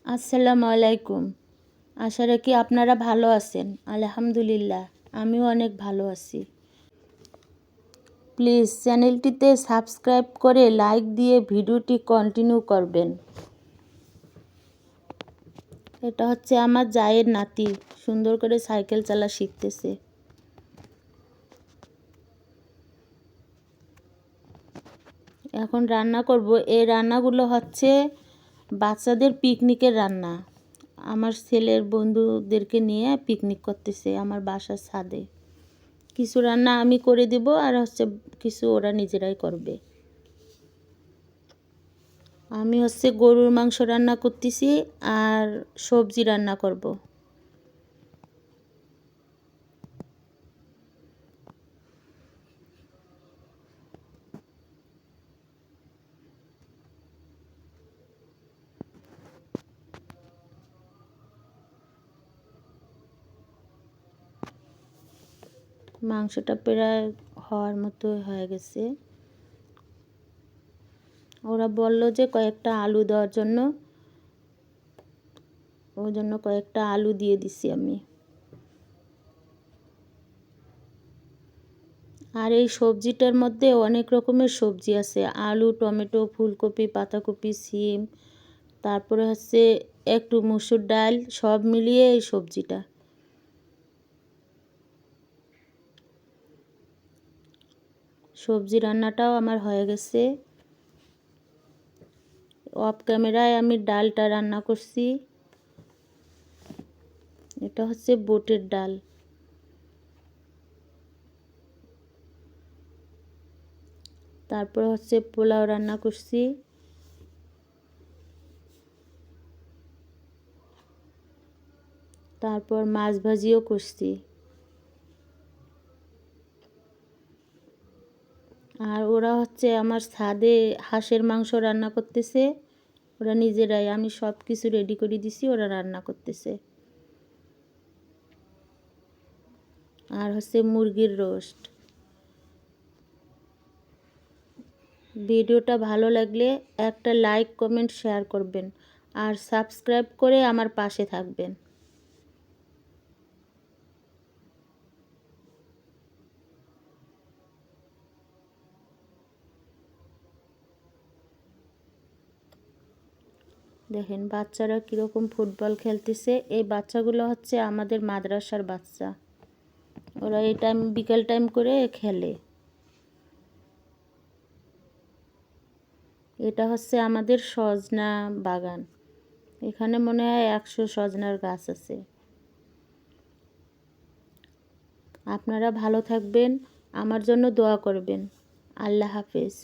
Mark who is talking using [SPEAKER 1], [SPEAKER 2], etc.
[SPEAKER 1] আসসালামু আলাইকুম। আশা রাখি আপনারা ভালো আছেন। আলহামদুলিল্লাহ আমিও অনেক ভালো আছি। প্লিজ চ্যানেলটিতে সাবস্ক্রাইব করে লাইক দিয়ে ভিডিওটি কন্টিনিউ করবেন। এটা হচ্ছে আমার জায়ের নাতি, সুন্দর করে সাইকেল চালা শিখতেছে। এখন রান্না করব। এই রান্নাগুলো হচ্ছে বাচ্চাদের পিকনিকের রান্না। আমার ছেলের বন্ধুদেরকে নিয়ে পিকনিক করতেছে আমার বাসার ছাদে। কিছু রান্না আমি করে দিব আর হচ্ছে কিছু ওরা নিজেরাই করবে। আমি হচ্ছে গরুর মাংস রান্না করতেছি আর সবজি রান্না করব। মাংসটা প্রায় হওয়ার মতো হয়ে গেছে। ওরা বলল যে কয়েকটা আলু দেওয়ার জন্য, ওই জন্য কয়েকটা আলু দিয়ে দিছি আমি। আর এই সবজিটার মধ্যে অনেক রকমের সবজি আছে, আলু, টমেটো, ফুলকপি, পাতাকপি, সিম, তারপরে হচ্ছে একটু মসুর ডাল, সব মিলিয়ে এই সবজিটা। সবজি রান্নাটাও আমার হয়ে গেছে। অফ ক্যামেরায় আমি ডালটা রান্না করছি। এটা হচ্ছে বুটের ডাল। তারপর হচ্ছে পোলাও রান্না করছি। তারপর মাছ ভাজিও করছি। আর ওরা হচ্ছে আমার ছাদে হাঁসের মাংস রান্না করতেছে। ওরা নিজেরাই, আমি সব কিছু রেডি করে দিছি, ওরা রান্না করতেছে। আর হচ্ছে মুরগির রোস্ট। ভিডিওটা ভালো লাগলে একটা লাইক, কমেন্ট, শেয়ার করবেন আর সাবস্ক্রাইব করে আমার পাশে থাকবেন। দেখেন বাচ্চারা কীরকম ফুটবল খেলতেছে। এই বাচ্চাগুলো হচ্ছে আমাদের মাদ্রাসার বাচ্চা। ওরা এই টাইম, বিকেল টাইম করে খেলে। এটা হচ্ছে আমাদের সজনা বাগান। এখানে মনে হয় 100 সজনার গাছ আছে। আপনারা ভালো থাকবেন, আমার জন্য দোয়া করবেন। আল্লাহ হাফেজ।